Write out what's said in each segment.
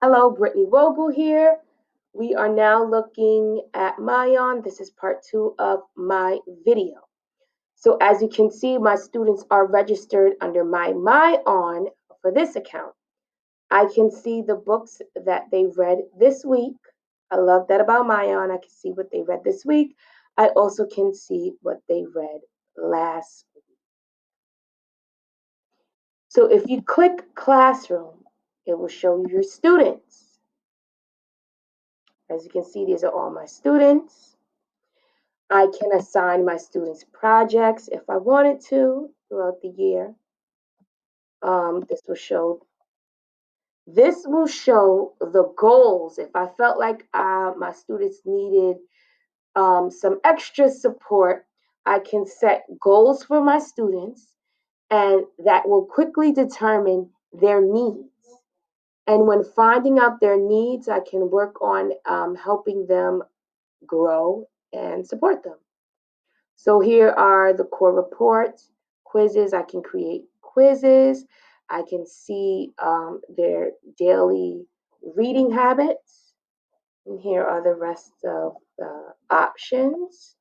Hello, Brittni Vogel here. We are now looking at myOn. This is part 2 of my video. So as you can see, my students are registered under my myOn for this account. I can see the books that they read this week. I love that about myOn. I can see what they read this week. I also can see what they read last week. So if you click Classroom, it will show you your students. As you can see, these are all my students. I can assign my students projects if I wanted to throughout the year. This will show the goals. If I felt like my students needed some extra support, I can set goals for my students, and that will quickly determine their needs. And when finding out their needs, I can work on helping them grow and support them. So here are the core reports, quizzes. I can create quizzes. I can see their daily reading habits. And here are the rest of the options.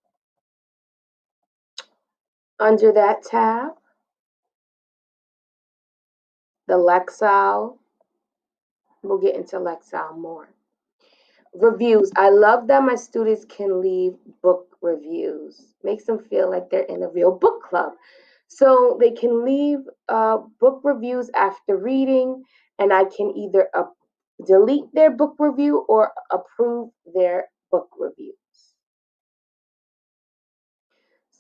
Under that tab, the Lexile. We'll get into Lexile more. Reviews. I love that my students can leave book reviews. Makes them feel like they're in a real book club. So they can leave book reviews after reading, and I can either delete their book review or approve their book reviews.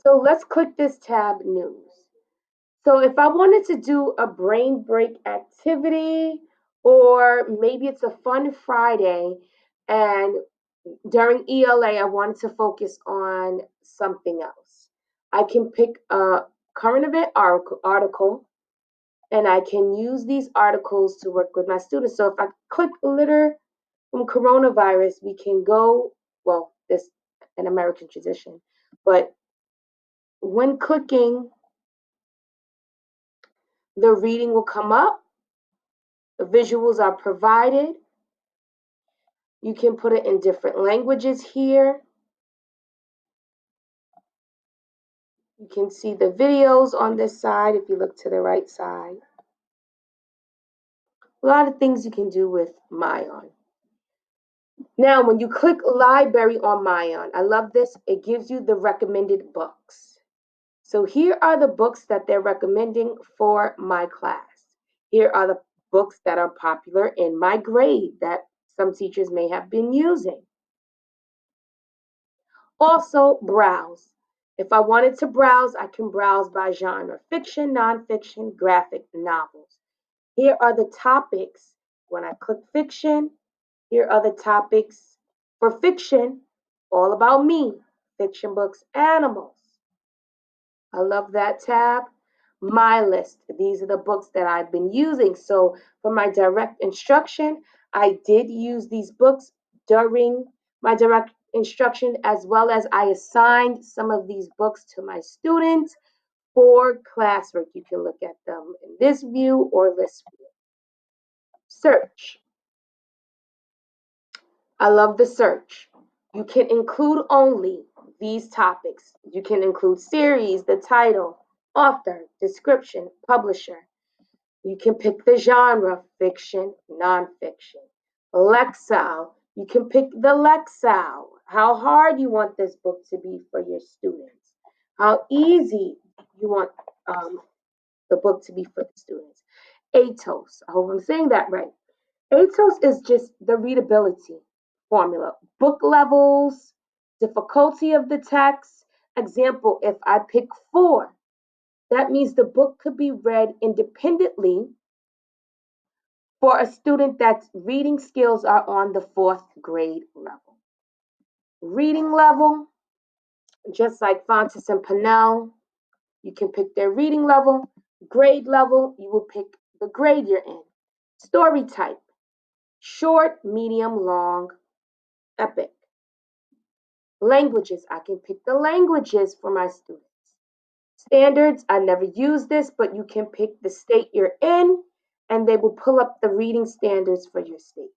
So let's click this tab, News. So if I wanted to do a brain break activity, or maybe it's a fun Friday, and during ELA, I wanted to focus on something else. I can pick a current event article, and I can use these articles to work with my students. So if I click litter from coronavirus, we can go, well, this is an American tradition, but when clicking, the reading will come up, the visuals are provided. You can put it in different languages here. You can see the videos on this side if you look to the right side. A lot of things you can do with myOn. Now, when you click library on myOn, I love this. It gives you the recommended books. So here are the books that they're recommending for my class. Here are the books that are popular in my grade that some teachers may have been using. Also, browse. If I wanted to browse, I can browse by genre: fiction, nonfiction, graphic novels. Here are the topics. When I click fiction, here are the topics for fiction, all about me, fiction books, animals. I love that tab. My list. These are the books that I've been using. So for my direct instruction, I did use these books during my direct instruction, as well as I assigned some of these books to my students for classwork. You can look at them in this view or this view. Search. I love the search. You can include only these topics. You can include series, the title, author, description, publisher. You can pick the genre: fiction, nonfiction. Lexile. You can pick the Lexile, how hard you want this book to be for your students, how easy you want the book to be for the students. ATOS. I hope I'm saying that right. ATOS is just the readability formula. Book levels, difficulty of the text. Example, if I pick 4, that means the book could be read independently for a student that's reading skills are on the 4th grade level. Reading level, just like Fontes and Pinnell, you can pick their reading level. Grade level, you will pick the grade you're in. Story type: short, medium, long, epic. Languages, I can pick the languages for my students. Standards, I never use this, but you can pick the state you're in, and they will pull up the reading standards for your state.